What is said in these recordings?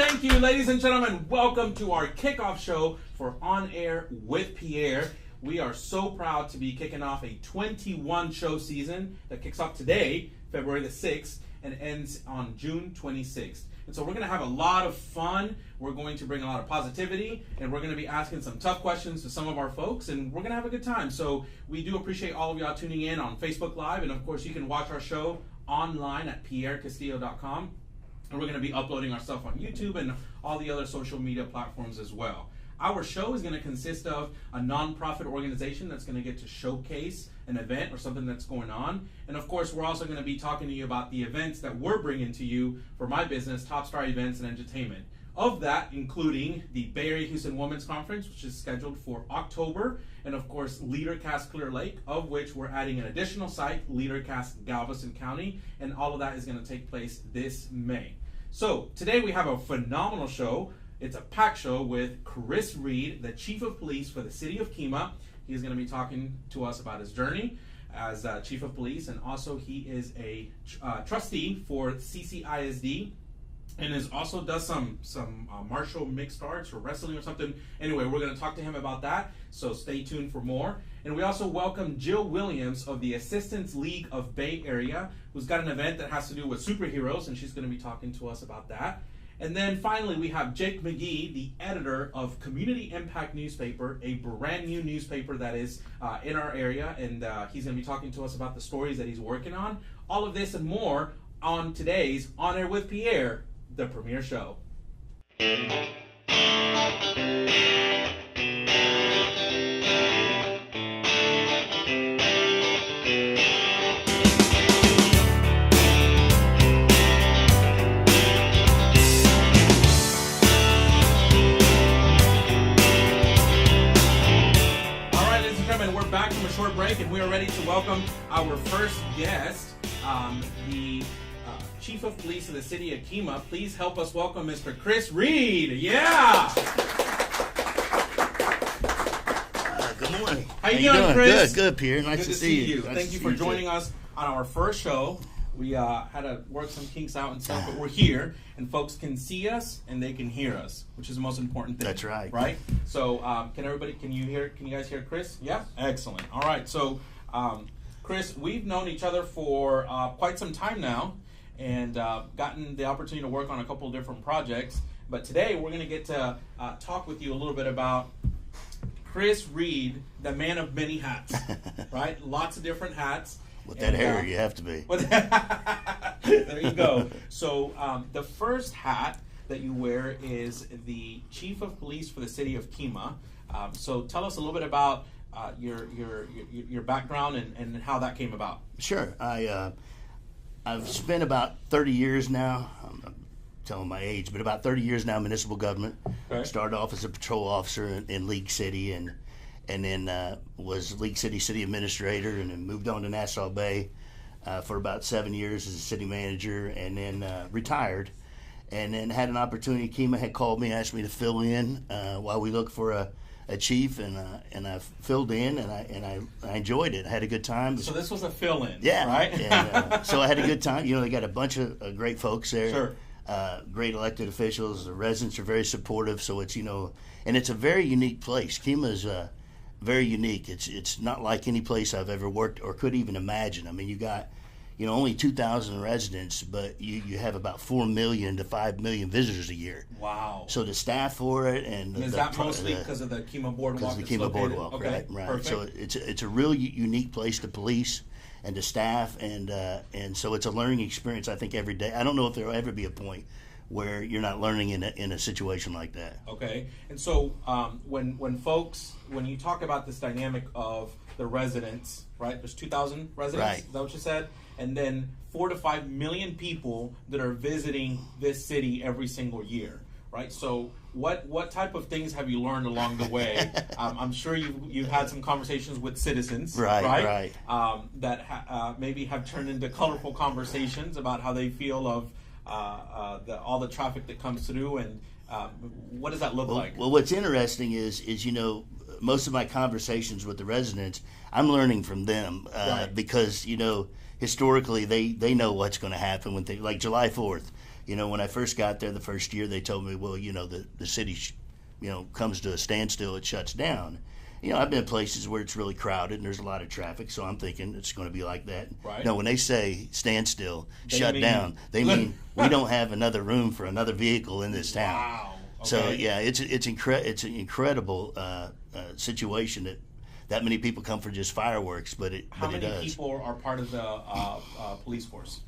Thank you, ladies and gentlemen. Welcome to our kickoff show for On Air with Pierre. We are so proud to be kicking off a 21 show season that kicks off today, February the 6th, and ends on June 26th. And so we're going to have a lot of fun. We're going to bring a lot of positivity, and we're going to be asking some tough questions to some of our folks, and we're going to have a good time. So we do appreciate all of y'all tuning in on Facebook Live, and of course you can watch our show online at pierrecastillo.com. And we're going to be uploading our stuff on YouTube and all the other social media platforms as well. Our show is going to consist of a nonprofit organization that's going to get to showcase an event or something that's going on. And of course, we're also going to be talking to you about the events that we're bringing to you for my business, Top Star Events and Entertainment. Of that, including the Bay Area Houston Women's Conference, which is scheduled for October, and of course, LeaderCast Clear Lake, of which we're adding an additional site, LeaderCast Galveston County, and all of that is going to take place this May. So today we have a phenomenal show. It's a packed show with Chris Reed, the Chief of Police for the City of Kemah. He's going to be talking to us about his journey as Chief of Police, and also he is a trustee for CCISD, and also does some martial mixed arts or wrestling or something. Anyway, we're going to talk to him about that, so stay tuned for more. And we also welcome Jill Williams of the Assitance League of Bay Area, who's got an event that has to do with superheroes, and she's going to be talking to us about that. And then finally, we have Jake Magee, the editor of Community Impact Newspaper, a brand new newspaper that is in our area, and he's going to be talking to us about the stories that he's working on. All of this and more on today's On Air with Pierre, the premiere show. Back from a short break, and we are ready to welcome our first guest, the Chief of Police of the City of Kemah. Please help us welcome Mr. Chris Reed. Yeah! Good morning. How you doing, Chris? Good, Pierre. Nice to see you. Thank you for joining us on our first show. We had to work some kinks out and stuff, but we're here, and folks can see us and they can hear us, which is the most important thing. That's right. Right? So, can you guys hear Chris? Yeah? Excellent. All right. So, Chris, we've known each other for quite some time now, and gotten the opportunity to work on a couple of different projects. But today, we're going to get to talk with you a little bit about Chris Reed, the man of many hats, right? Lots of different hats. With that hair, you have to be. There you go. So the first hat that you wear is the Chief of Police for the City of Kemah. So tell us a little bit about your background and how that came about. Sure. I've spent about 30 years now. I'm not telling my age, but about 30 years now in municipal government. Okay. Started off as a patrol officer in League City, and then was League City administrator, and then moved on to Nassau Bay for about 7 years as a city manager, and then retired, and then had an opportunity. Kemah had called me, asked me to fill in while we looked for a chief, and I filled in, and I enjoyed it. I had a good time. So this was a fill-in, yeah, right? And, so I had a good time. You know, they got a bunch of great folks there. Sure. Great elected officials. The residents are very supportive. So it's, and it's a very unique place. Kemah is very unique. It's not like any place I've ever worked or could even imagine. I mean, you got, only 2,000 residents, but you have about 4 million to 5 million visitors a year. Wow. So the staff for it, and is that mostly because of the Kemah Boardwalk? Because of the Kemah Boardwalk, okay. Right. Perfect. So it's a really unique place to police and to staff, and so it's a learning experience, I think, every day. I don't know if there will ever be a point where you're not learning in a situation like that. Okay. And so when you talk about this dynamic of the residents, right? There's 2,000 residents, right. Is that what you said? And then 4 to 5 million people that are visiting this city every single year, right? So what type of things have you learned along the way? I'm sure you've had some conversations with citizens, right? That maybe have turned into colorful conversations about how they feel of all the traffic that comes through, and what does that look like? Well, what's interesting is most of my conversations with the residents, I'm learning from them because historically they know what's going to happen when like July 4th. When I first got there the first year, they told me, well, the city, comes to a standstill, it shuts down. I've been places where it's really crowded and there's a lot of traffic, so I'm thinking it's going to be like that. Right. No, when they say standstill, shut down, they mean we don't have another room for another vehicle in this town. Wow. Okay. So yeah, it's an incredible situation that many people come for just fireworks, but it How does. How many people are part of the police force?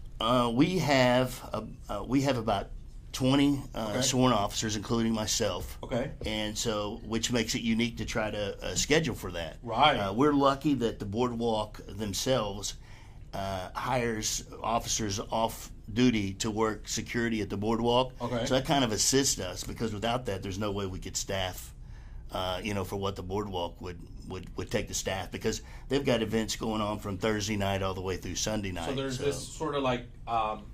We have about 20 sworn officers, including myself. Okay. And so, which makes it unique to try to schedule for that. Right. We're lucky that the boardwalk themselves hires officers off duty to work security at the boardwalk. Okay. So that kind of assists us, because without that, there's no way we could staff, for what the boardwalk would take the staff, because they've got events going on from Thursday night all the way through Sunday night. So there's this sort of like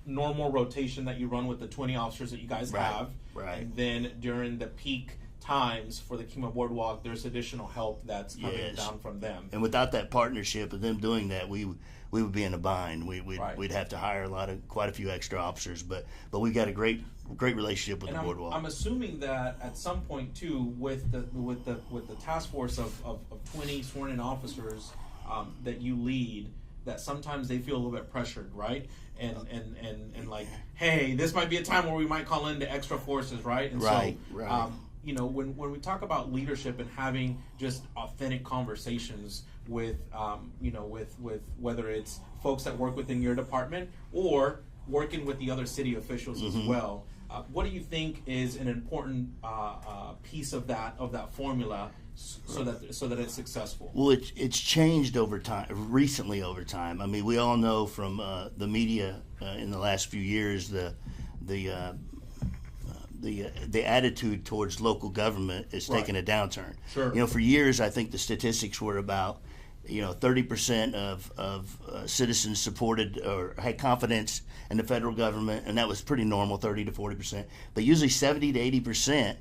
normal rotation that you run with the 20 officers that you guys have. Right. And then during the peak times for the Kemah Boardwalk, there's additional help that's coming down from them. And without that partnership of them doing that, we would be in a bind. We'd have to hire quite a few extra officers, but we've got a great relationship with the boardwalk. I'm assuming that at some point too, with the task force of 20 sworn-in officers that you lead, that sometimes they feel a little bit pressured, right? And like, hey, this might be a time where we might call in the extra forces, right? And right. When we talk about leadership and having just authentic conversations with whether it's folks that work within your department or working with the other city officials as well, what do you think is an important piece of that formula so that it's successful? Well, it's changed recently over time. I mean, we all know from the media in the last few years the attitude towards local government is taking a downturn. Sure. For years, I think the statistics were about 30% of citizens supported or had confidence in the federal government, and that was pretty normal, 30 to 40%. But usually 70 to 80%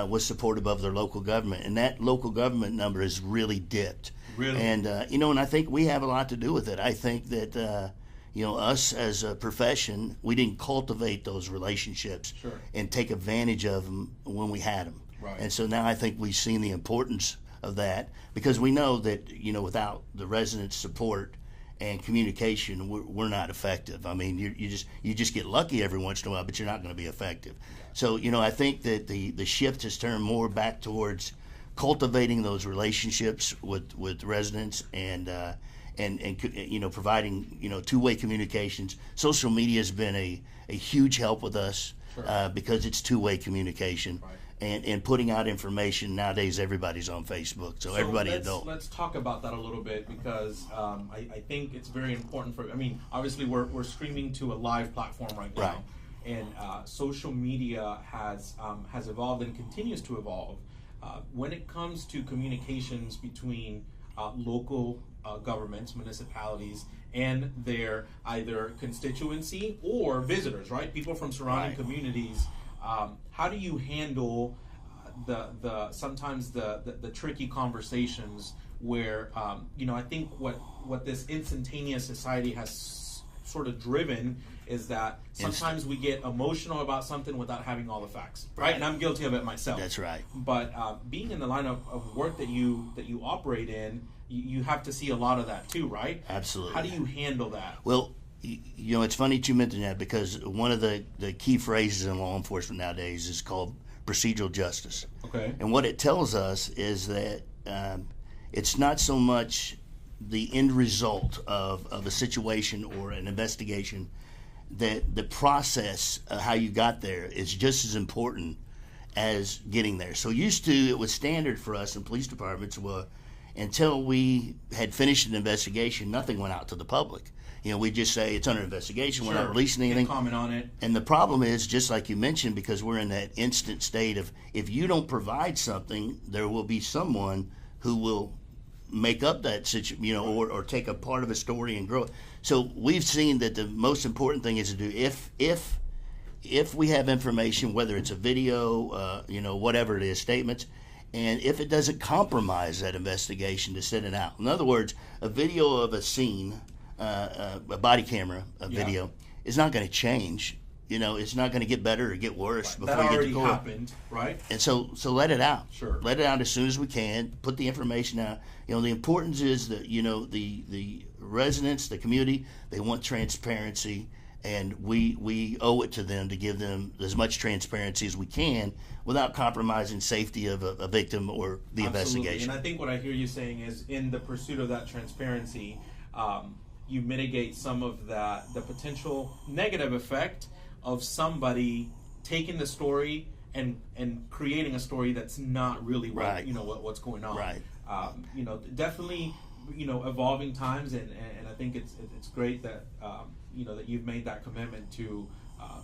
was supportive of their local government, and that local government number has really dipped. Really? And and I think we have a lot to do with it. I think that us as a profession, we didn't cultivate those relationships and take advantage of them when we had them. Right. And so now I think we've seen the importance of that, because we know that without the residents' support and communication, we're not effective. I mean, you just get lucky every once in a while, but you're not going to be effective. So I think that the shift has turned more back towards cultivating those relationships with residents and providing two-way communications. Social media has been a huge help with us because it's two-way communication. Right. And putting out information. Nowadays, everybody's on Facebook, so everybody adult. Let's talk about that a little bit, because I think it's very important obviously we're streaming to a live platform right now. Right. And social media has evolved and continues to evolve. When it comes to communications between local governments, municipalities, and their either constituency or visitors, right? People from surrounding communities. How do you handle sometimes the tricky conversations where I think what this instantaneous society has sort of driven is that sometimes we get emotional about something without having all the facts, right? And I'm guilty of it myself. That's right. But being in the line of work that you operate in, you have to see a lot of that too, right? Absolutely. How do you handle that? Well, it's funny that you mentioned that, because one of the key phrases in law enforcement nowadays is called procedural justice. Okay. And what it tells us is that it's not so much the end result of a situation or an investigation, that the process of how you got there is just as important as getting there. So it was standard for us in police departments, until we had finished an investigation, nothing went out to the public. We just say it's under investigation. We're not releasing anything. Can't comment on it. And the problem is, just like you mentioned, because we're in that instant state of, if you don't provide something, there will be someone who will make up that situation, or take a part of a story and grow it. So we've seen that the most important thing is to do, if we have information, whether it's a video, whatever it is, statements, and if it doesn't compromise that investigation, to send it out. In other words, a video of a scene, a body camera video, is not going to change it's not going to get better or get worse before that you get already to court. happened, right? And so let it out. Sure. Let it out as soon as we can. Put the information out. The importance is that the residents, the community, they want transparency, and we owe it to them to give them as much transparency as we can without compromising safety of a victim or the investigation. And I think what I hear you saying is, in the pursuit of that transparency, you mitigate some of the potential negative effect of somebody taking the story and creating a story that's not really right. what's going on. Right. Definitely, evolving times, and I think it's great that that you've made that commitment to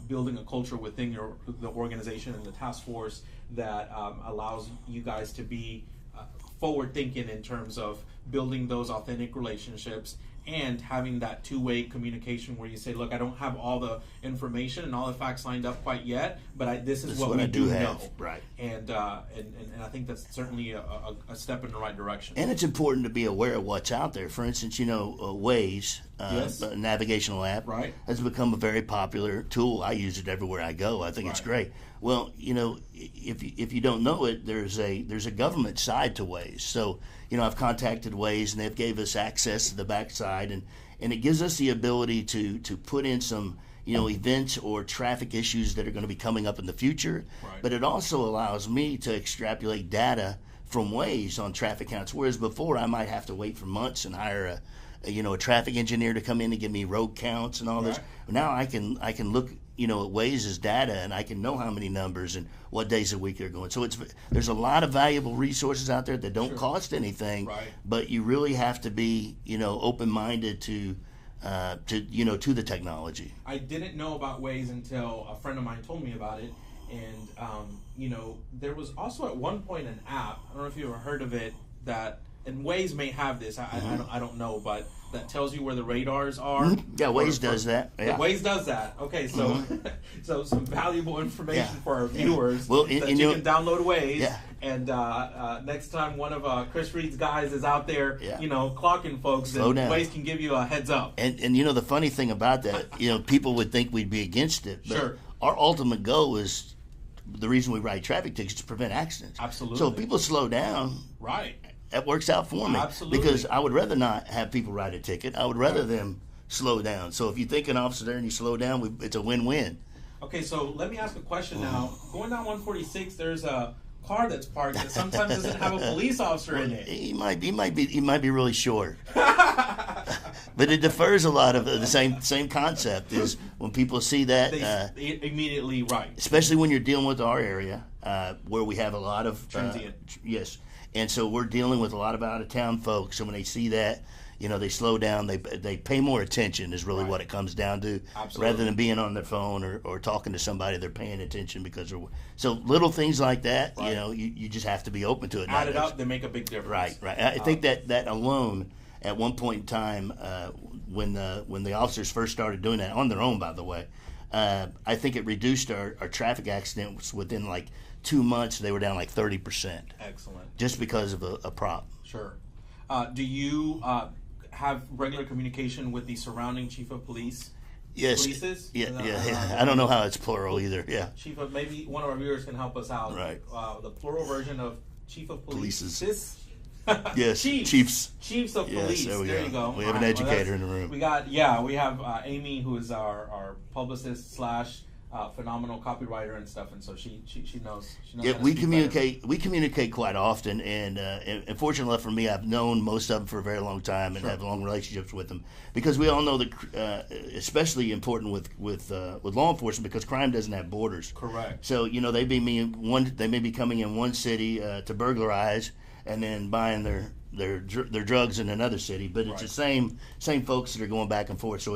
building a culture within the organization and the task force that allows you guys to be forward thinking in terms of building those authentic relationships and having that two-way communication where you say, look, I don't have all the information and all the facts lined up quite yet, but this is what we do know. Right. And I think that's certainly a step in the right direction. And it's important to be aware of what's out there. For instance, Waze, yes. a navigational app, right. has become a very popular tool. I use it everywhere I go. I think right. it's great. Well, if you don't know it, there's a government side to Waze. So, I've contacted Waze, and they've gave us access to the backside, and it gives us the ability to put in some events or traffic issues that are going to be coming up in the future. Right. But it also allows me to extrapolate data from Waze on traffic counts, whereas before I might have to wait for months and hire a traffic engineer to come in and give me road counts and all right. this. Now I can look at Waze's data, and I can know how many numbers and what days a week they're going. So there's a lot of valuable resources out there that don't sure. cost anything, right. but you really have to be open-minded to the technology. I didn't know about Waze until a friend of mine told me about it, and there was also at one point an app. I don't know if you ever heard of it, and Waze may have this. I don't know, but that tells you where the radars are. Yeah, Waze does that. Yeah. Waze does that. Okay, so so some valuable information for our viewers. Well, that you can download Waze. Yeah. And next time one of Chris Reed's guys is out there, yeah. Clocking folks, then Waze can give you a heads up. And the funny thing about that, people would think we'd be against it, but sure. Our ultimate goal is the reason we write traffic tickets to prevent accidents. Absolutely. So if people slow down, right, that works out for me. Absolutely. Because I would rather not have people write a ticket. I would rather them slow down. So if you think an officer there and you slow down, it's a win-win. Okay, so let me ask a question now. Going down 146, there's a car that's parked that sometimes doesn't have a police officer in it. He might be really short. But it defers a lot of the same concept is when people see that they immediately right. Especially when you're dealing with our area where we have a lot of transient. Yes. And so we're dealing with a lot of out-of-town folks. So when they see that, they slow down. They pay more attention is really right. what it comes down to. Absolutely. Rather than being on their phone or talking to somebody, they're paying attention because they're so little things like that. Right. You just have to be open to it. Add it up, they make a big difference. Right. I think that alone, at one point in time, when the officers first started doing that on their own, by the way, I think it reduced our traffic accidents within like 2 months. They were down like 30%. Excellent. Just because of a prop. Sure. Do you have regular communication with the surrounding chief of police? Yes. Polices? Yeah. I don't know how it's plural either. Yeah. Chief of, maybe one of our viewers can help us out. Right. The plural version of chief of police. Polices. Yes. Chiefs of police. There you go. We have an educator in the room. We have Amy, who is our publicist / phenomenal copywriter and stuff, and so she knows. Yeah, we communicate quite often, and fortunately for me, I've known most of them for a very long time and sure. have long relationships with them because we all know that, especially important with law enforcement because crime doesn't have borders. Correct. So they may be coming in one city to burglarize and then buying their drugs in another city, but it's right. the same folks that are going back and forth.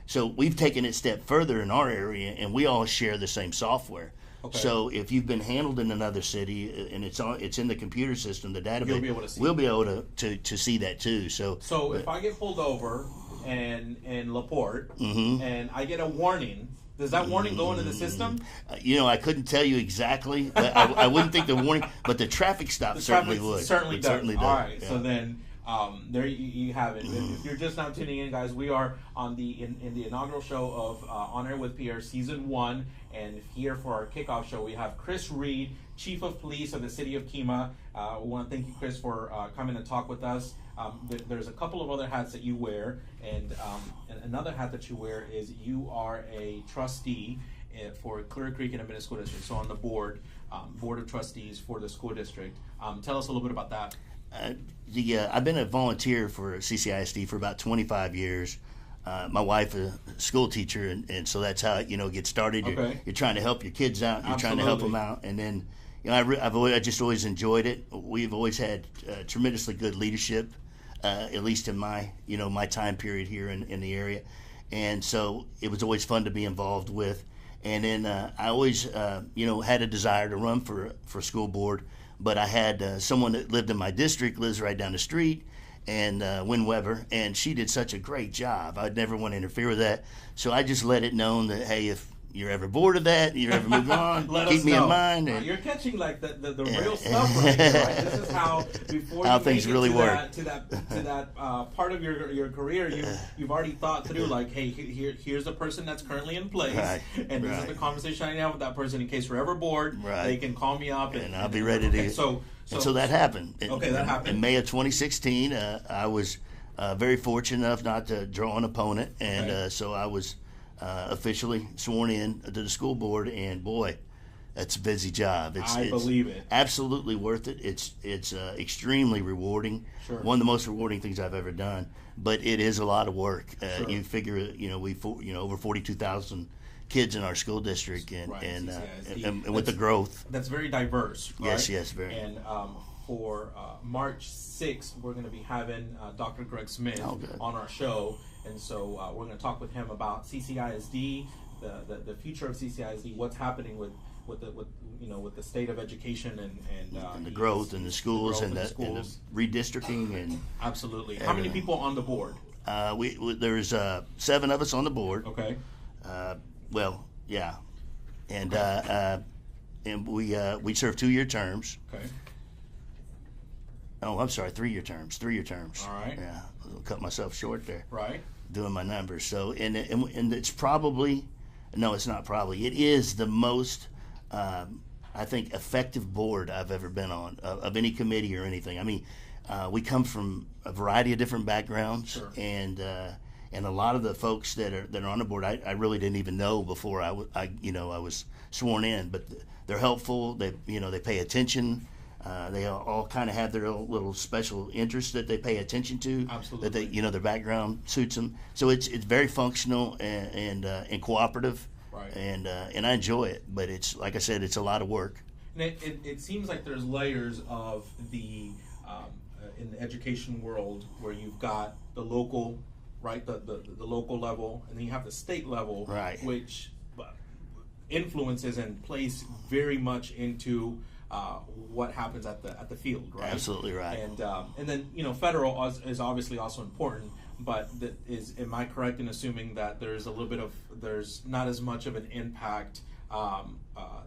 So we've taken it a step further in our area, and we all share the same software. Okay. So if you've been handled in another city and it's in the computer system, the database, you'll be able to see we'll be able to see that too. So if I get pulled over in LaPorte mm-hmm. and I get a warning, does that warning go into the system? I couldn't tell you exactly. But I wouldn't think the warning, but the traffic stop certainly would. Certainly does. All right. Yeah. So then there you have it. If you're just now tuning in, guys, we are on in the inaugural show of On Air with Pierre Season 1, and here for our kickoff show we have Chris Reed, Chief of Police of the City of Kemah. We want to thank you, Chris, for coming to talk with us. There's a couple of other hats that you wear, and another hat that you wear is you are a trustee for Clear Creek Independent School District, so on the board of trustees for the school district. Tell us a little bit about that. I've been a volunteer for CCISD for about 25 years. My wife is a school teacher, and so that's how it gets started. You're trying to help your kids out. You're trying to help them out, and then I just always enjoyed it. We've always had tremendously good leadership, at least in my my time period here in the area, and so it was always fun to be involved with. And then I always had a desire to run for school board. But I had someone that lived in my district, lives right down the street, and Wynn Weber, and she did such a great job. I'd never want to interfere with that. So I just let it known that, hey, if you're ever bored of that, you're ever moving on, keep me in mind. And, you're catching like the real stuff right here, right? This is how before how you things make it really to work. that part of your career, you've already thought through like, hey, here's a person that's currently in place, and this is the conversation I have with that person in case we're ever bored. They can call me up, and I'll be ready to. So that happened. That happened in May of 2016. I was very fortunate enough not to draw an opponent, and so I was officially sworn in to the school board, and boy, that's a busy job. I believe it. Absolutely worth it. It's extremely rewarding. Sure. One of the most rewarding things I've ever done. But it is a lot of work. You figure, we over 42,000 kids in our school district, and with the growth, that's very diverse. Right? Yes, very. And for March 6th, we're going to be having Dr. Greg Smith on our show. And so we're going to talk with him about CCISD, the future of CCISD, what's happening with the state of education and the growth in the schools and the redistricting and absolutely. How many people on the board? There's 7 of us on the board. Okay. And we serve 2-year terms. Okay. Oh, I'm sorry, 3-year terms. 3-year terms. All right. Yeah, I'll cut myself short there. Right. Doing my numbers. So, and it's probably, no, it's not probably. It is the most, I think, effective board I've ever been on of any committee or anything. I mean, we come from a variety of different backgrounds, and a lot of the folks that are on the board, I really didn't even know before I was sworn in. But they're helpful. They pay attention. They all kind of have their own little special interests that they pay attention to. Absolutely. That they, their background suits them. So it's very functional and cooperative. Right. And I enjoy it. But it's, like I said, it's a lot of work. And it seems like there's layers of the in the education world where you've got the local, right, the local level, and then you have the state level, right, which influences and plays very much into what happens at the field, right? Absolutely right. And then federal is obviously also important, but am I correct in assuming that there's not as much of an impact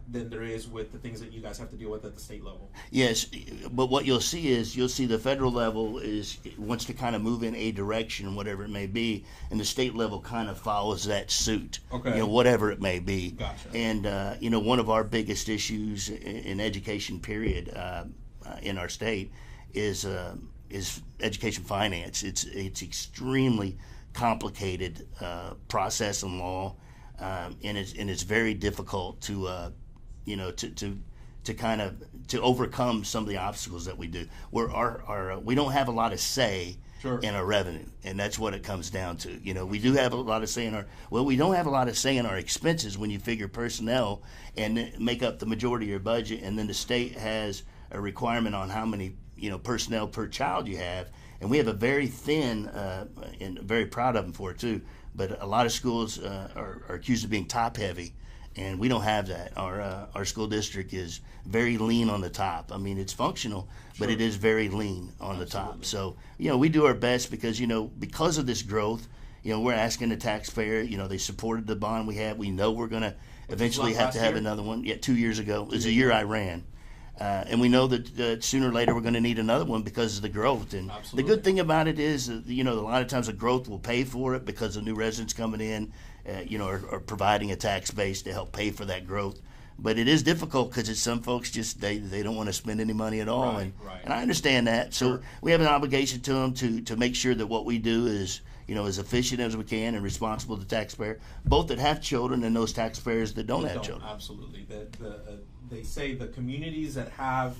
than there is with the things that you guys have to deal with at the state level? Yes, but what you'll see the federal level wants to kind of move in a direction, whatever it may be, and the state level kind of follows that suit. Okay. Whatever it may be. Gotcha. And one of our biggest issues in education, period, in our state is education finance. It's extremely complicated process and law. And it's very difficult to overcome some of the obstacles that we do. Where we don't have a lot of say in our revenue, and that's what it comes down to. We do have a lot of say we don't have a lot of say in our expenses when you figure personnel and make up the majority of your budget, and then the state has a requirement on how many personnel per child you have, and we have a very thin, and very proud of them for it too. But a lot of schools are accused of being top heavy, and we don't have that. Our school district is very lean on the top. I mean, it's functional, but it is very lean on the top. So we do our best because of this growth. We're asking the taxpayer. They supported the bond we had. We know we're going to eventually have to have another one. Yeah, 2 years ago. It was a year I ran. And we know that sooner or later we're going to need another one because of the growth. And Absolutely. the good thing about it is, a lot of times the growth will pay for it because of new residents coming in, or providing a tax base to help pay for that growth. But it is difficult because some folks just they don't want to spend any money at all, Right. and I understand that. So we have an obligation to them to make sure that what we do is as efficient as we can and responsible to the taxpayer, both that have children and those taxpayers that don't have children. Absolutely. They say the communities that have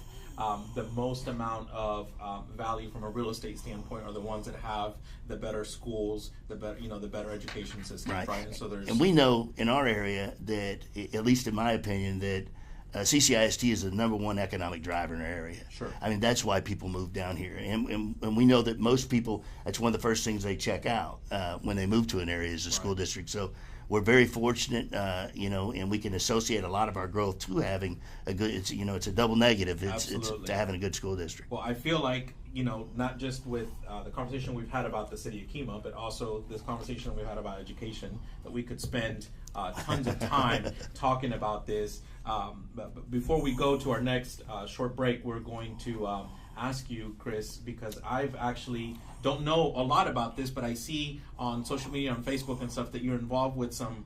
the most amount of value from a real estate standpoint are the ones that have the better schools, the better education system, right? And so and we know in our area that, at least in my opinion, that CCIST is the number one economic driver in our area. Sure. I mean, that's why people move down here, and we know that most people, that's one of the first things they check out when they move to an area is the school district. So we're very fortunate, and we can associate a lot of our growth to having a good. It's a double negative. It's to having a good school district. Well, I feel like not just with the conversation we've had about the city of Kemah, but also this conversation we've had about education, that we could spend tons of time talking about this. But before we go to our next short break, we're going to ask you, Chris, because I've actually don't know a lot about this, but I see on social media, on Facebook and stuff, that you're involved with some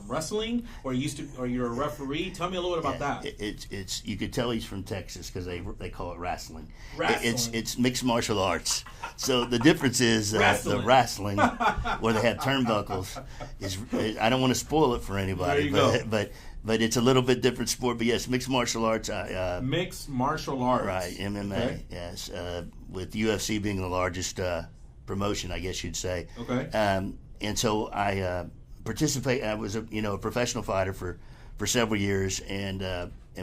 wrestling, or you're a referee. Tell me a little bit about that. It's you could tell he's from Texas because they call it wrestling. Wrestling. It's mixed martial arts. So the difference is the wrestling where they have turnbuckles is I don't want to spoil it for anybody, but it's a little bit different sport. But yes, mixed martial arts. Mixed martial arts. Right, MMA. Okay. Yes, with UFC being the largest promotion, I guess you'd say. Okay. And so I participate. I was a professional fighter for several years, and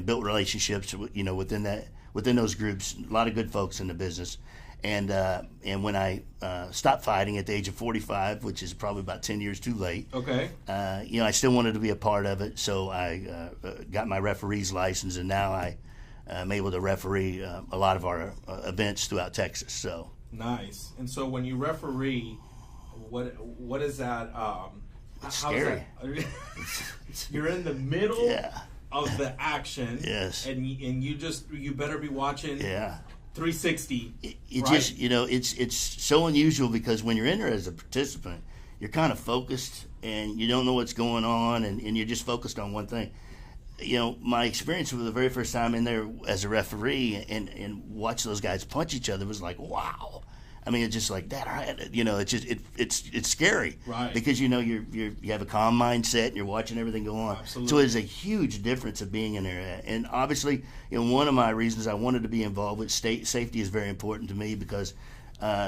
built relationships within those groups. A lot of good folks in the business. And when I stopped fighting at the age of 45, which is probably about 10 years too late, okay, I still wanted to be a part of it. So I got my referee's license, and now I'm able to referee a lot of our events throughout Texas. So nice. And so when you referee, what is that? It's scary. You're in the middle Yeah. of the action. Yes. And you better be watching. Yeah. 360. It right? just it's so unusual because when you're in there as a participant, you're kind of focused and you don't know what's going on, and you're just focused on one thing. My experience for the very first time in there as a referee and watch those guys punch each other was like, wow. I mean, it's just like that. It's just it's scary, right? Because you have a calm mindset and you're watching everything go on. Absolutely. So there's a huge difference of being in there. And obviously, one of my reasons I wanted to be involved with safety is very important to me because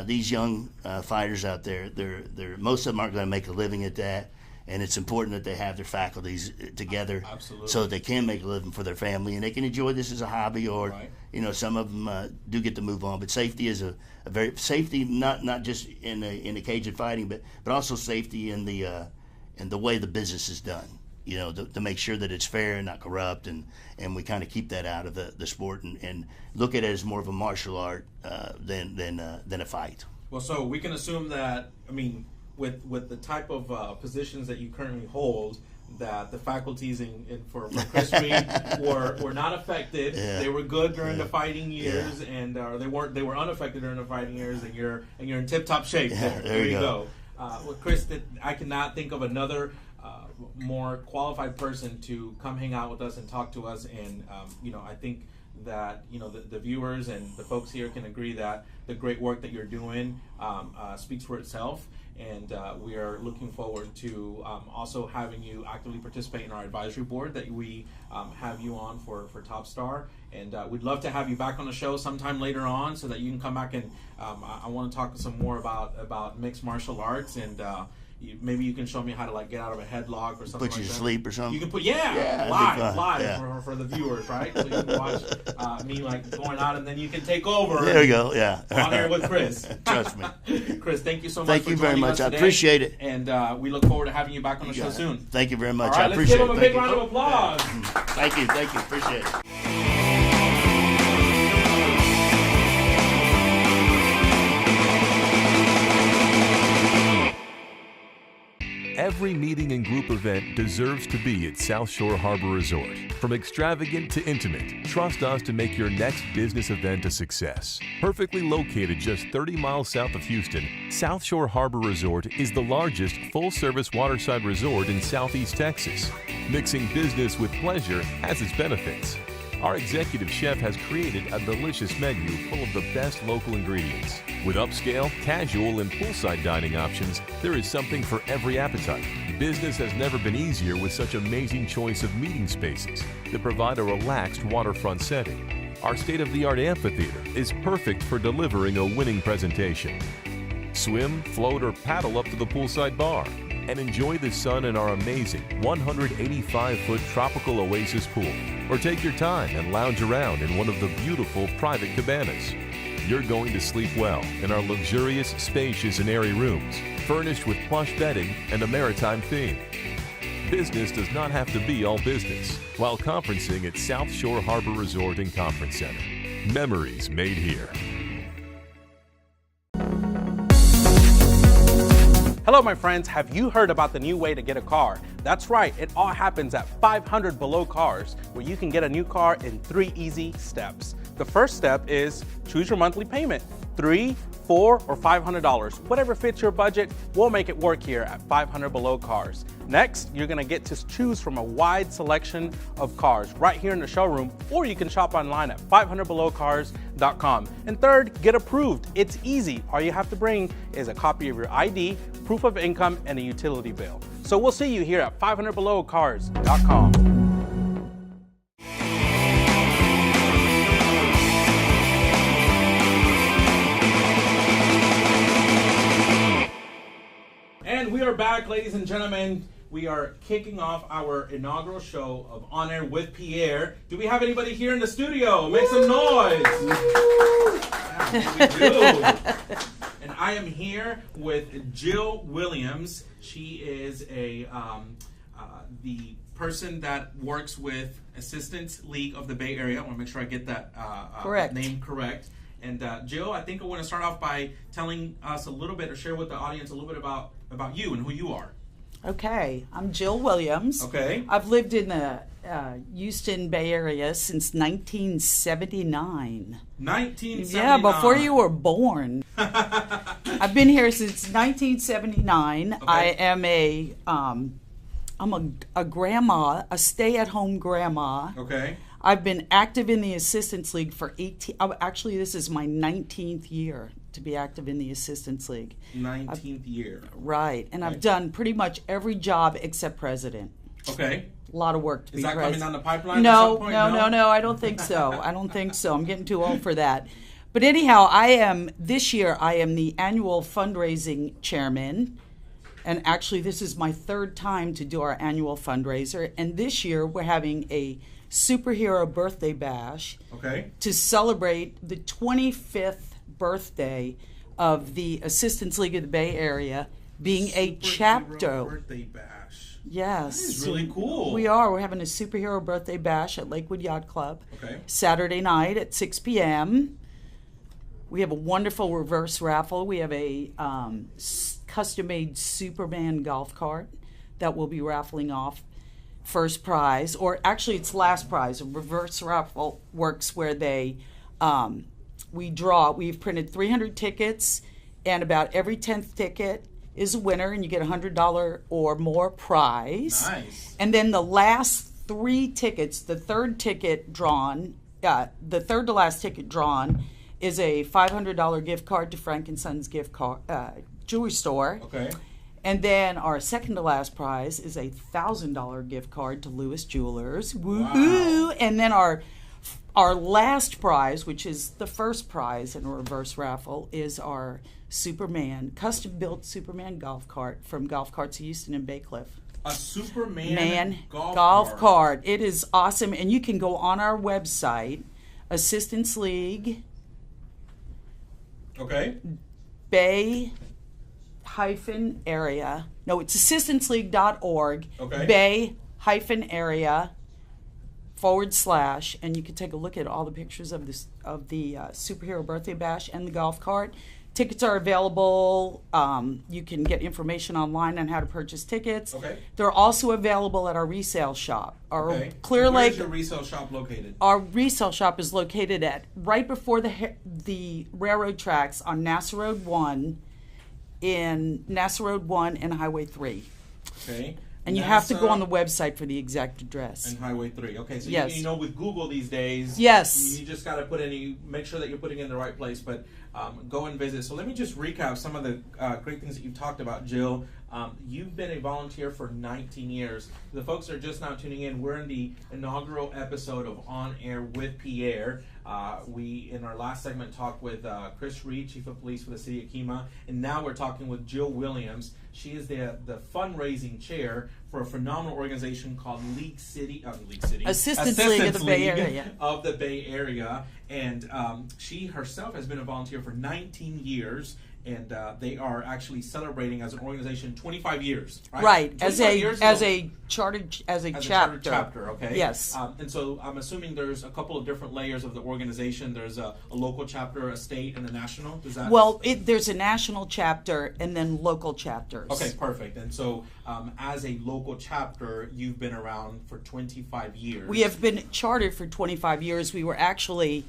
these young fighters out there, they're most of them aren't going to make a living at that. And it's important that they have their faculties together. Absolutely. So that they can make a living for their family and they can enjoy this as a hobby, or right. Some of them do get to move on. But safety is a very safety not just in the cage of fighting, but also safety in the way the business is done. To make sure that it's fair and not corrupt, and we kind of keep that out of the sport and look at it as more of a martial art than a fight. Well, so we can assume that, with the type of positions that you currently hold, that the faculties for Chris Reed were not affected. Yeah. They were good during the fighting years, and they were unaffected during the fighting years, and you're in tip-top shape. There you go. Well, Chris, I cannot think of another more qualified person to come hang out with us and talk to us, and I think that the viewers and the folks here can agree that the great work that you're doing speaks for itself. And we are looking forward to also having you actively participate in our advisory board that we have you on for Top Star. And we'd love to have you back on the show sometime later on so that you can come back and I want to talk some more about mixed martial arts, and maybe you can show me how to get out of a headlock or something. Put you to sleep or something. You can put live for the viewers, right? So you can watch me going out, and then you can take over. There you go. Yeah. On air with Chris. Trust me. Chris, thank you so much. Thank you very much. I appreciate it. And we look forward to having you back on the show soon. Thank you very much. All right, I appreciate it. Let's give him a big round of applause. Thank you. Appreciate it. Every meeting and group event deserves to be at South Shore Harbor Resort. From extravagant to intimate, trust us to make your next business event a success. Perfectly located just 30 miles south of Houston, South Shore Harbor Resort is the largest full-service waterside resort in Southeast Texas. Mixing business with pleasure has its benefits. Our executive chef has created a delicious menu full of the best local ingredients. With upscale, casual, and poolside dining options, there is something for every appetite. Business has never been easier with such amazing choice of meeting spaces that provide a relaxed waterfront setting. Our state-of-the-art amphitheater is perfect for delivering a winning presentation. Swim, float, or paddle up to the poolside bar and enjoy the sun in our amazing 185-foot tropical oasis pool. Or take your time and lounge around in one of the beautiful private cabanas. You're going to sleep well in our luxurious, spacious, and airy rooms, furnished with plush bedding and a maritime theme. Business does not have to be all business while conferencing at South Shore Harbor Resort and Conference Center. Memories made here. Hello, my friends. Have you heard about the new way to get a car? That's right. It all happens at 500 Below Cars, where you can get a new car in 3 easy steps. The first step is choose your monthly payment, $3, $4, or $500. Whatever fits your budget, we'll make it work here at 500 Below Cars. Next, you're gonna get to choose from a wide selection of cars right here in the showroom, or you can shop online at 500belowcars.com. And third, get approved. It's easy. All you have to bring is a copy of your ID, proof of income, and a utility bill. So we'll see you here at 500belowcars.com. And we are back, ladies and gentlemen. We are kicking off our inaugural show of On Air with Pierre. Do we have anybody here in the studio? Make some noise. Yeah, we do. And I am here with Jill Williams. She is the person that works with Assitance League of the Bay Area. I want to make sure I get that name correct. And Jill, I think I want to start off by telling us a little bit, or share with the audience a little bit about you and who you are. Okay, I'm Jill Williams. Okay. I've lived in the Houston Bay Area since 1979. 1979. Yeah, before you were born. I've been here since 1979. Okay. I am I'm a grandma, a stay-at-home grandma. Okay. I've been active in the Assistance League for 18. Actually, this is my 19th year to be active in the Assistance League. 19th year. Right, and Okay. I've done pretty much every job except president. Okay. A lot of work to be Is that president. coming down the pipeline No, at some point? no, I don't think so. I don't think so. I'm getting too old for that. But anyhow, this year I am the annual fundraising chairman. And actually, this is my 3rd time to do our annual fundraiser. And this year we're having a superhero birthday bash to celebrate the 25th birthday of the Assistance League of the Bay Area being a chapter. Birthday bash. Yes. That is really cool. We're having a superhero birthday bash at Lakewood Yacht Club. Okay. Saturday night at 6 p.m. We have a wonderful reverse raffle. We have a custom-made Superman golf cart that we'll be raffling off. First prize, or actually it's last prize. A reverse raffle works where we've printed 300 tickets, and about every 10th ticket is a winner, and you get a $100 or more prize. Nice. And then the last 3 tickets, the third to last ticket drawn is a $500 gift card to Frank & Sons jewelry store. Okay. And then our second to last prize is a $1,000 gift card to Lewis Jewelers. Woohoo! Wow. And then our last prize, which is the first prize in a reverse raffle, is our custom-built Superman golf cart from Golf Carts of Houston and Baycliff. A Superman golf cart. It is awesome, and you can go on our website, Assistance League. Okay. Bay area. No, it's assistanceleague.org. Okay. Bay area / and you can take a look at all the pictures of the superhero birthday bash and the golf cart. Tickets are available. You can get information online on how to purchase tickets. Okay. They're also available at our resale shop. Our Okay. Clear Where's Lake. your resale shop located? Our resale shop is located at right before the railroad tracks on Nassau Road 1 and Highway 3. Okay. And you have to go on the website for the exact address. And Highway 3. Okay, so Yes. you know with Google these days, Yes. you just got to make sure that you're putting it in the right place, but go and visit. So let me just recap some of the great things that you've talked about, Jill. You've been a volunteer for 19 years. The folks that are just now tuning in, we're in the inaugural episode of On Air with Pierre. We, in our last segment, talked with Chris Reed, Chief of Police for the City of Kemah, and now we're talking with Jill Williams. She is the fundraising chair for a phenomenal organization called Assistance League of the Bay Area. Of the Bay Area. And she herself has been a volunteer for 19 years. And they are actually celebrating as an organization 25 years, right? Right, as a charter chapter, okay? Yes. And so I'm assuming there's a couple of different layers of the organization. There's a local chapter, a state, and a national. Does that? Well, there's a national chapter and then local chapters. Okay, perfect. And so as a local chapter, you've been around for 25 years. We have been chartered for 25 years. We were actually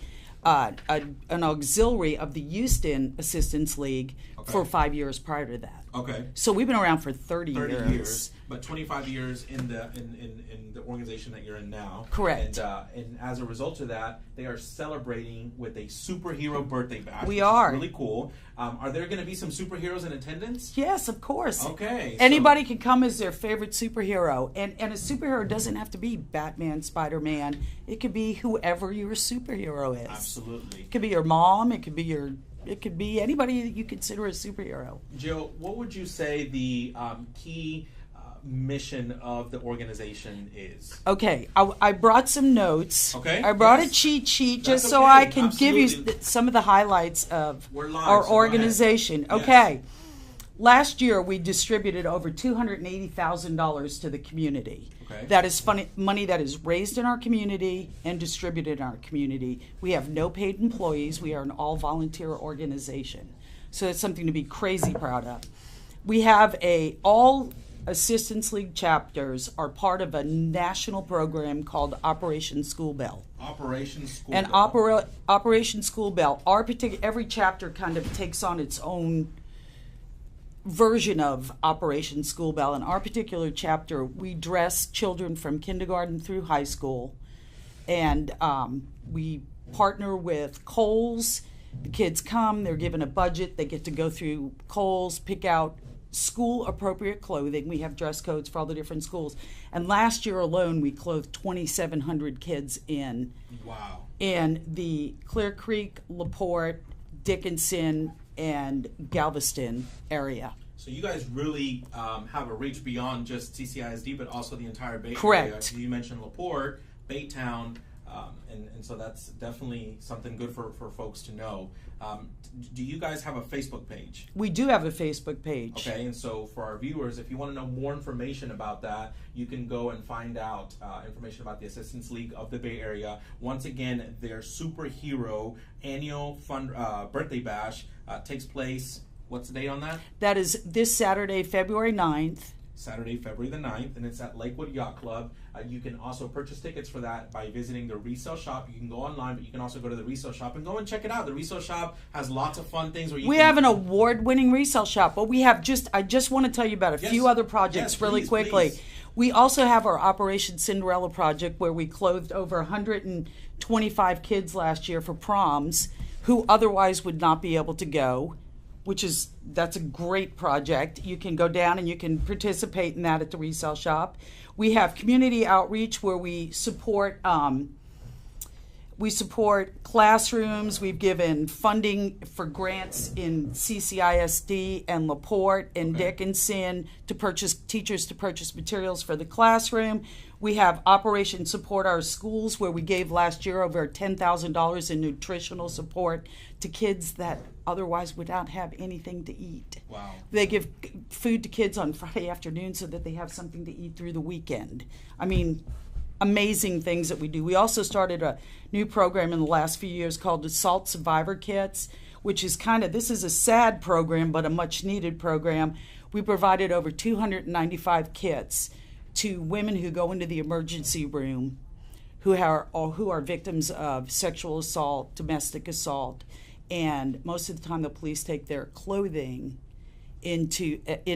an auxiliary of the Houston Assistance League for 5 years prior to that. Okay. So we've been around for 30 years, but 25 years in the organization that you're in now. Correct. And as a result of that, they are celebrating with a superhero birthday bash. We are. Really cool. Are there going to be some superheroes in attendance? Yes, of course. Okay. Anybody can come as their favorite superhero. And a superhero doesn't have to be Batman, Spider-Man. It could be whoever your superhero is. Absolutely. It could be your mom. It could be anybody that you consider a superhero. Jill, what would you say the key mission of the organization is? Okay, I brought some notes. Okay. I brought a cheat sheet just so okay. I can Absolutely. give you some of the highlights of We're live, our so go organization. ahead. Okay. Yes. Last year we distributed over $280,000 to the community. Okay. That is money that is raised in our community and distributed in our community. We have no paid employees. We are an all-volunteer organization. So it's something to be crazy proud of. We have all Assistance League chapters are part of a national program called Operation School Bell. Operation School And Bell. Operation School Bell, every chapter kind of takes on its own version of Operation School Bell. In our particular chapter, we dress children from kindergarten through high school, and we partner with Kohl's. The kids come, they're given a budget, they get to go through Kohl's, pick out school-appropriate clothing. We have dress codes for all the different schools. And last year alone, we clothed 2,700 kids in the Clear Creek, LaPorte, Dickinson, and Galveston area. So you guys really have a reach beyond just CCISD, but also the entire Bay Area. Correct. You mentioned LaPorte, Baytown, and so that's definitely something good for folks to know. Do you guys have a Facebook page? We do have a Facebook page. Okay, and so for our viewers, if you want to know more information about that, you can go and find out information about the Assistance League of the Bay Area. Once again, their superhero annual birthday bash takes place. What's the date on that? That is this Saturday, February 9th. Saturday, February the 9th, and it's at Lakewood Yacht Club. You can also purchase tickets for that by visiting the resale shop. You can go online, but you can also go to the resale shop and go and check it out. The resale shop has lots of fun things where you We have an award-winning resale shop, but we have I just want to tell you about a few other projects really quickly. Please. We also have our Operation Cinderella project where we clothed over 125 kids last year for proms who otherwise would not be able to go. That's a great project. You can go down and you can participate in that at the resale shop. We have community outreach where we support classrooms. We've given funding for grants in CCISD and LaPorte and Dickinson teachers to purchase materials for the classroom. We have Operation Support Our Schools where we gave last year over $10,000 in nutritional support to kids that otherwise would not have anything to eat. Wow. They give food to kids on Friday afternoon so that they have something to eat through the weekend. I mean, amazing things that we do. We also started a new program in the last few years called Assault Survivor Kits. which is this is a sad program, but a much needed program. We provided over 295 kits to women who go into the emergency room who are victims of sexual assault, domestic assault, and most of the time the police take their clothing in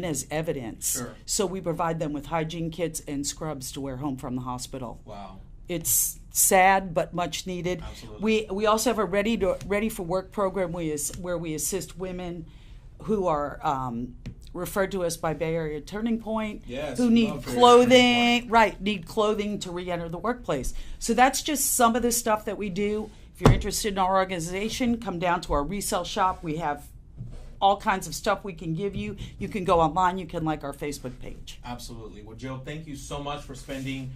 as evidence. Sure. So we provide them with hygiene kits and scrubs to wear home from the hospital. Wow. It's sad but much needed. Absolutely. We also have a ready for work program where we assist women who are referred to us by Bay Area Turning Point, who need clothing, need clothing to re-enter the workplace. So that's just some of the stuff that we do. If you're interested in our organization, come down to our resale shop. We have all kinds of stuff we can give you. You can go online. You can like our Facebook page. Absolutely. Well, Jill, thank you so much for spending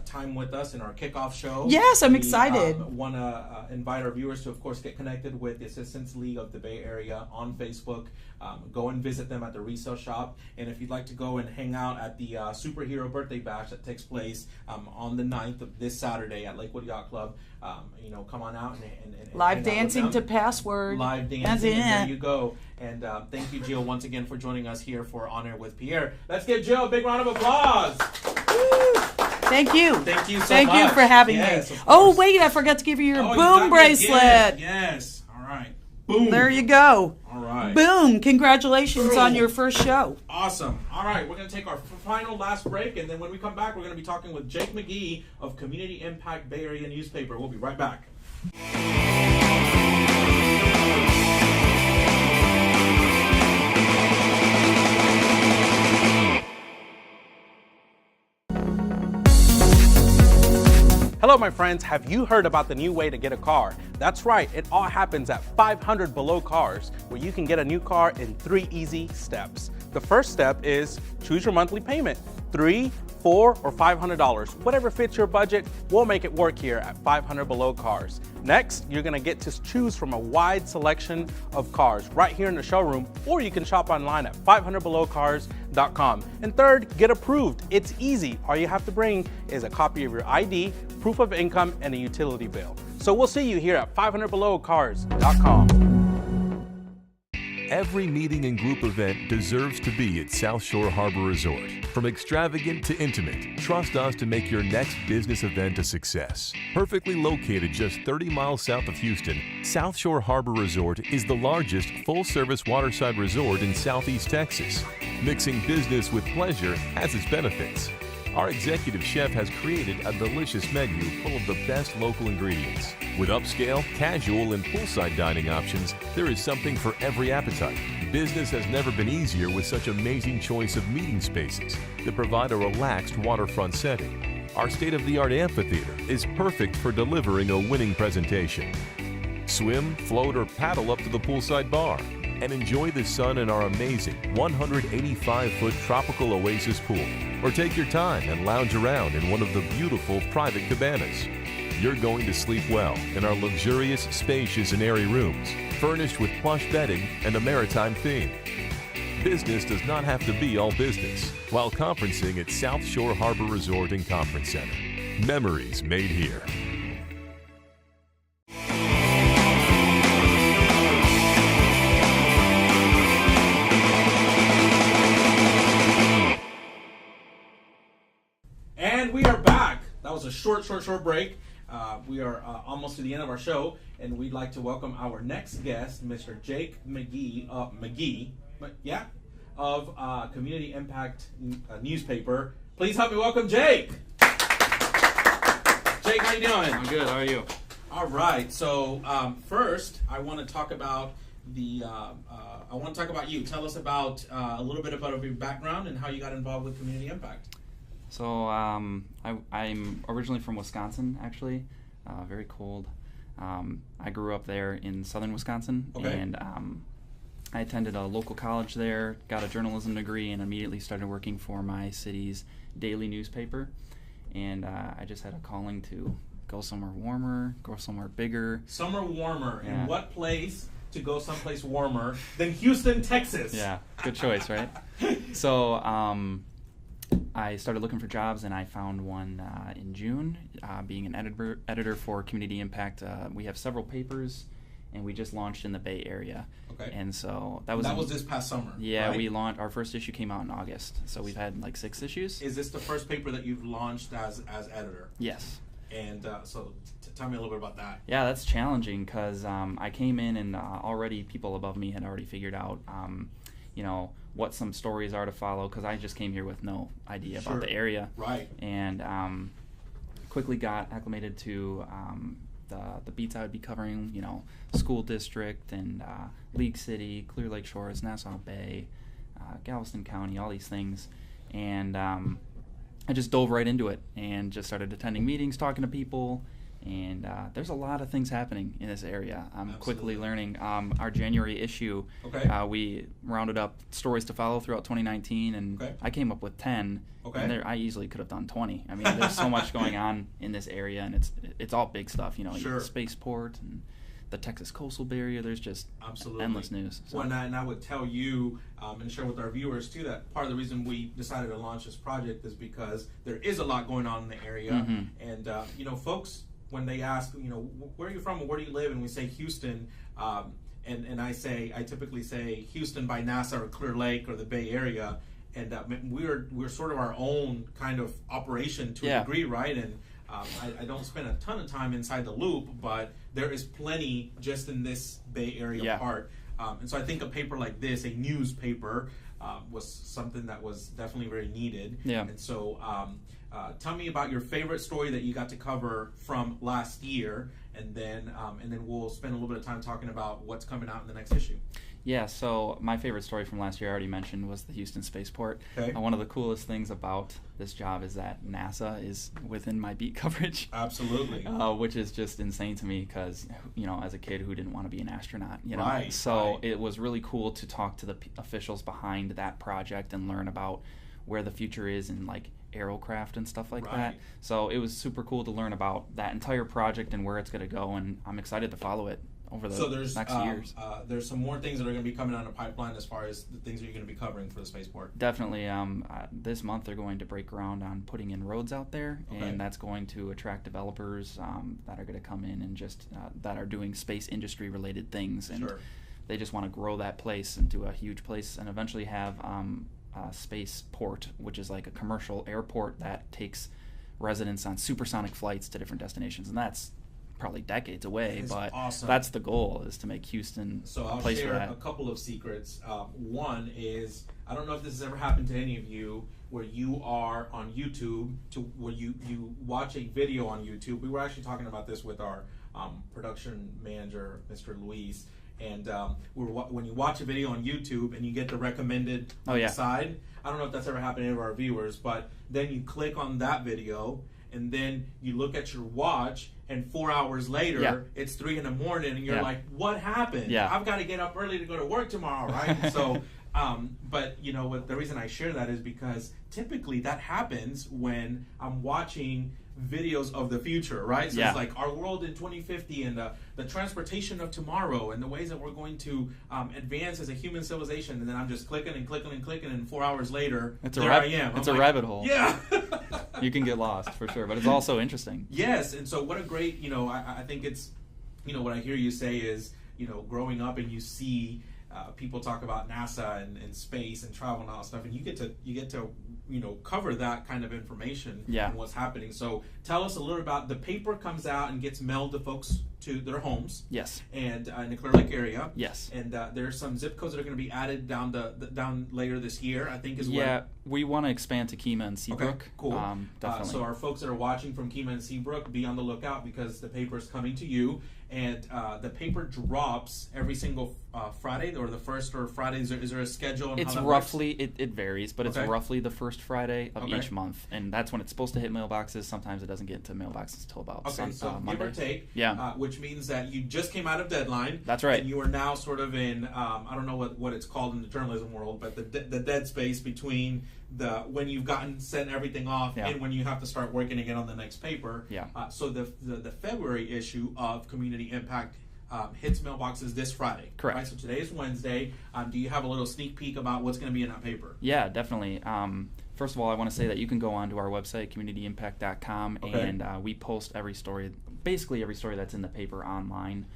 time with us in our kickoff show. Yes, I'm excited. We want to invite our viewers to, of course, get connected with the Assistance League of the Bay Area on Facebook. Go and visit them at the resale shop. And if you'd like to go and hang out at the Superhero Birthday Bash that takes place on the 9th of this Saturday at Lakewood Yacht Club, come on out and live dancing to Password. Live dancing, and there you go. And thank you, Jill, once again for joining us here for On Air with Pierre. Let's give Jill a big round of applause. Woo! Thank you. Thank you so Thank much. you for having me. Oh, wait, I forgot to give you your boom bracelet. Yes. All right. Boom. There you go. All right. Boom. Congratulations on your first show. Awesome. All right. We're going to take our final last break, and then when we come back, we're going to be talking with Jake Magee of Community Impact Bay Area Newspaper. We'll be right back. Hello, my friends. Have you heard about the new way to get a car? That's right. It all happens at 500 Below Cars, where you can get a new car in 3 easy steps. The first step is choose your monthly payment, $3, $4, or $500. Whatever fits your budget, we'll make it work here at 500 Below Cars. Next, you're gonna get to choose from a wide selection of cars right here in the showroom, or you can shop online at 500belowcars.com. And third, get approved. It's easy. All you have to bring is a copy of your ID, proof of income, and a utility bill. So we'll see you here at 500belowcars.com. Every meeting and group event deserves to be at South Shore Harbor Resort. From extravagant to intimate, trust us to make your next business event a success. Perfectly located just 30 miles south of Houston, South Shore Harbor Resort is the largest full-service waterside resort in Southeast Texas. Mixing business with pleasure has its benefits. Our executive chef has created a delicious menu full of the best local ingredients. With upscale, casual, and poolside dining options, there is something for every appetite. Business has never been easier with such amazing choice of meeting spaces that provide a relaxed waterfront setting. Our state-of-the-art amphitheater is perfect for delivering a winning presentation. Swim, float, or paddle up to the poolside bar and enjoy the sun in our amazing 185-foot tropical oasis pool. Or take your time and lounge around in one of the beautiful private cabanas. You're going to sleep well in our luxurious, spacious, and airy rooms, furnished with plush bedding and a maritime theme. Business does not have to be all business while conferencing at South Shore Harbor Resort and Conference Center. Memories made here. And we are back. That was a short break. We are almost to the end of our show, and we'd like to welcome our next guest, Mr. Jake Magee, of Community Impact Newspaper. Please help me welcome Jake. Jake, how you doing? I'm good. How are you? All right. So first, I want to talk about you. Tell us about a little bit about your background and how you got involved with Community Impact. So I'm originally from Wisconsin, actually, very cold. I grew up there in southern Wisconsin, and I attended a local college there, got a journalism degree, and immediately started working for my city's daily newspaper. And I just had a calling to go somewhere warmer, go somewhere bigger. Somewhere warmer. Yeah. In what place to go someplace warmer than Houston, Texas? Yeah, good choice, right? So I started looking for jobs, and I found one in June, being an editor for Community Impact. We have several papers and we just launched in the Bay Area. Okay. And so that was this past summer. Yeah, right? we launched. Our first issue came out in August, so we've had like 6 issues. Is this the first paper that you've launched as editor? Yes. And so tell me a little bit about that. Yeah, that's challenging because I came in and already people above me had already figured out, what some stories are to follow, because I just came here with no idea about the area. Right. And quickly got acclimated to the beats I would be covering, school district and League City, Clear Lake Shores, Nassau Bay, Galveston County, all these things. And I just dove right into it and just started attending meetings, talking to people. And there's a lot of things happening in this area. I'm quickly learning. Our January issue, we rounded up stories to follow throughout 2019, and I came up with 10. And I easily could have done 20. I mean, there's so much going on in this area, and it's all big stuff. Spaceport and the Texas coastal barrier. There's just endless news. So. Well, and I would tell you and share with our viewers too that part of the reason we decided to launch this project is because there is a lot going on in the area, and folks, when they ask, where are you from or where do you live, and we say Houston, and I typically say Houston by NASA or Clear Lake or the Bay Area, and we're sort of our own kind of operation to a degree, right? And I don't spend a ton of time inside the loop, but there is plenty just in this Bay Area part. And so I think a paper like this, a newspaper, was something that was definitely very needed. Yeah. And so tell me about your favorite story that you got to cover from last year, and then we'll spend a little bit of time talking about what's coming out in the next issue. Yeah, so my favorite story from last year I already mentioned was the Houston Spaceport. Okay. One of the coolest things about this job is that NASA is within my beat coverage. Absolutely. Which is just insane to me because, as a kid who didn't want to be an astronaut, Right, so it was really cool to talk to the officials behind that project and learn about where the future is in like aerocraft and stuff like that. So it was super cool to learn about that entire project and where it's going to go, and I'm excited to follow it over the next years. There's some more things that are going to be coming down the pipeline as far as the things that you're going to be covering for the spaceport. Definitely. This month they're going to break ground on putting in roads out there, and that's going to attract developers that are going to come in and just that are doing space industry related things, and they just want to grow that place into a huge place and eventually have spaceport, which is like a commercial airport that takes residents on supersonic flights to different destinations, and that's probably decades away, but that's the goal, is to make Houston a place for that. So I'll share a couple of secrets. One is, I don't know if this has ever happened to any of you, where you are on YouTube, where you watch a video on YouTube. We were actually talking about this with our production manager, Mr. Luis, and when you watch a video on YouTube and you get the recommended on the side, I don't know if that's ever happened to any of our viewers, but then you click on that video and then you look at your watch, and 4 hours later, it's 3 a.m, and you're like, what happened? I've got to get up early to go to work tomorrow, right? So, but the reason I share that is because typically that happens when I'm watching videos of the future, right? So it's like our world in 2050 and the transportation of tomorrow and the ways that we're going to advance as a human civilization, and then I'm just clicking and clicking and clicking, and 4 hours later, I am. It's a rabbit hole. Yeah. You can get lost for sure, but it's also interesting. Yes, and so what a great, I think it's, what I hear you say is, growing up and you see people talk about NASA and space and travel and all that stuff, and you get to cover that kind of information and what's happening. So tell us a little about the paper. Comes out and gets mailed to folks to their homes. Yes. And in the Clear Lake area. Yes. And there's some zip codes that are going to be added down later this year, I think, is we want to expand to Kemah and Seabrook. Okay, cool. Definitely. So our folks that are watching from Kemah and Seabrook, be on the lookout, because the paper is coming to you. And the paper drops every single Friday, or the first or Friday. Is there a schedule? On it's how that roughly it varies, but it's roughly the first Friday of each month, and that's when it's supposed to hit mailboxes. Sometimes it doesn't get to mailboxes until about so Monday. Give or take. Which means that you just came out of deadline. That's right. And you are now sort of in I don't know what it's called in the journalism world, but the dead space between when you've sent everything off and when you have to start working again on the next paper. So the February issue of Community Impact hits mailboxes this Friday. Correct. Right? So today is Wednesday. Do you have a little sneak peek about what's going to be in that paper? Yeah, definitely. First of all, I want to say that you can go onto our website, communityimpact.com, and we post basically every story that's in the paper online.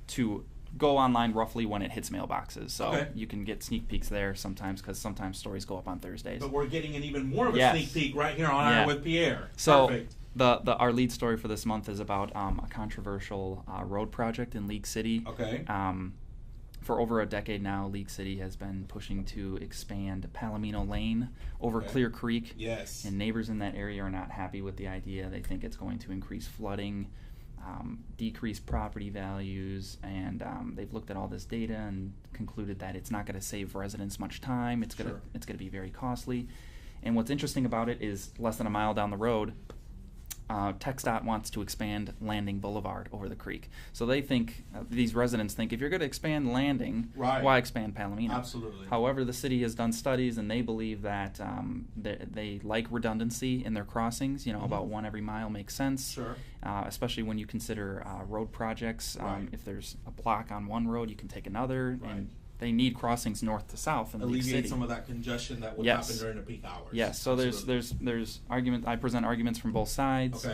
to go online roughly when it hits mailboxes. So Okay. you can get sneak peeks there sometimes, because sometimes stories go up on Thursdays. But we're getting an even more of a Yes. sneak peek right here on Air with Pierre. So Perfect. our lead story for this month is about a controversial road project in League City. Okay. For over a decade now, League City has been pushing to expand Palomino Lane over Clear Creek. Yes. And neighbors in that area are not happy with the idea. They think it's going to increase flooding, decrease property values, and they've looked at all this data and concluded that it's not going to save residents much time. It's going to be very costly. And what's interesting about it is less than a mile down the road, TxDOT wants to expand Landing Boulevard over the creek. So they think, these residents think, if you're going to expand Landing, why expand Palomino? Absolutely. However, the city has done studies, and they believe that they like redundancy in their crossings. About one every mile makes sense. Sure. Especially when you consider road projects. If there's a block on one road, you can take another. Right. And they need crossings north to south in League City. Alleviate some of that congestion that would happen during the peak hours. Yes, so there's argument. I present arguments from both sides,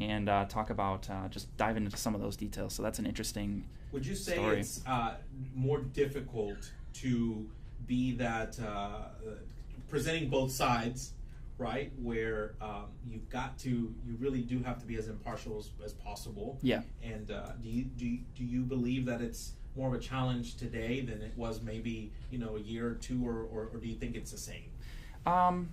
and talk about just diving into some of those details. So that's an interesting. Would you say story. it's more difficult to be that presenting both sides, right? Where you really do have to be as impartial as possible. Yeah. And do you believe that it's more of a challenge today than it was maybe a year or two, or do you think it's the same?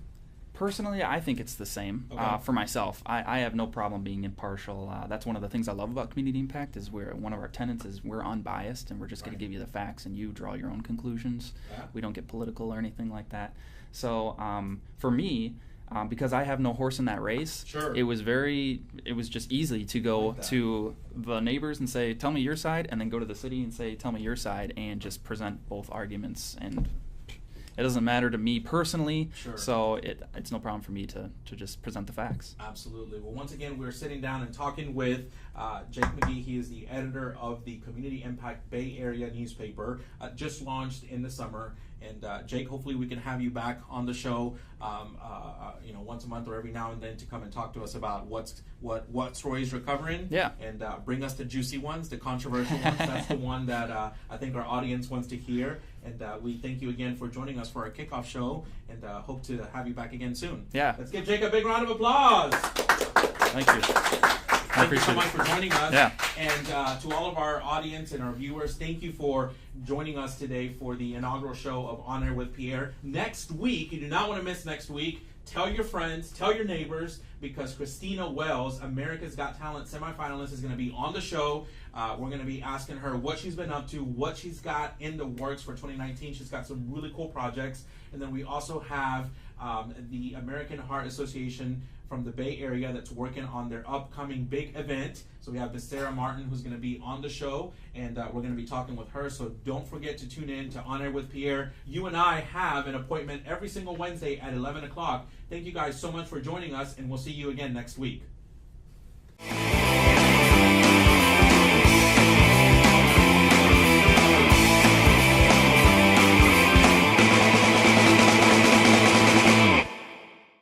Personally, I think it's the same. For myself, I have no problem being impartial. That's one of the things I love about Community Impact, is one of our tenets is we're unbiased, and we're just going to give you the facts and you draw your own conclusions. We don't get political or anything like that. So for me, because I have no horse in that race, it was just easy to go to the neighbors and say, tell me your side, and then go to the city and say, tell me your side, and just present both arguments. And it doesn't matter to me personally, so it's no problem for me to just present the facts. Absolutely. Well, once again, we're sitting down and talking with Jake Magee. He is the editor of the Community Impact Bay Area newspaper, just launched in the summer. And Jake, hopefully we can have you back on the show, once a month or every now and then, to come and talk to us about what stories you're covering. Yeah. And bring us the juicy ones, the controversial ones. That's the one that I think our audience wants to hear. And we thank you again for joining us for our kickoff show, and hope to have you back again soon. Yeah. Let's give Jake a big round of applause. Thank you. Thank you so much for joining us. Yeah. And to all of our audience and our viewers, thank you for joining us today for the inaugural show of On Air with Pierre. Next week, you do not want to miss next week. Tell your friends, tell your neighbors, because Christina Wells, America's Got Talent semifinalist, is going to be on the show. We're going to be asking her what she's been up to, what she's got in the works for 2019. She's got some really cool projects. And then we also have the American Heart Association from the Bay Area that's working on their upcoming big event. So we have Miss Sarah Martin, who's going to be on the show, and we're going to be talking with her. So don't forget to tune in to On Air with Pierre. You and I have an appointment every single Wednesday at 11 o'clock. Thank you guys so much for joining us, and we'll see you again next week.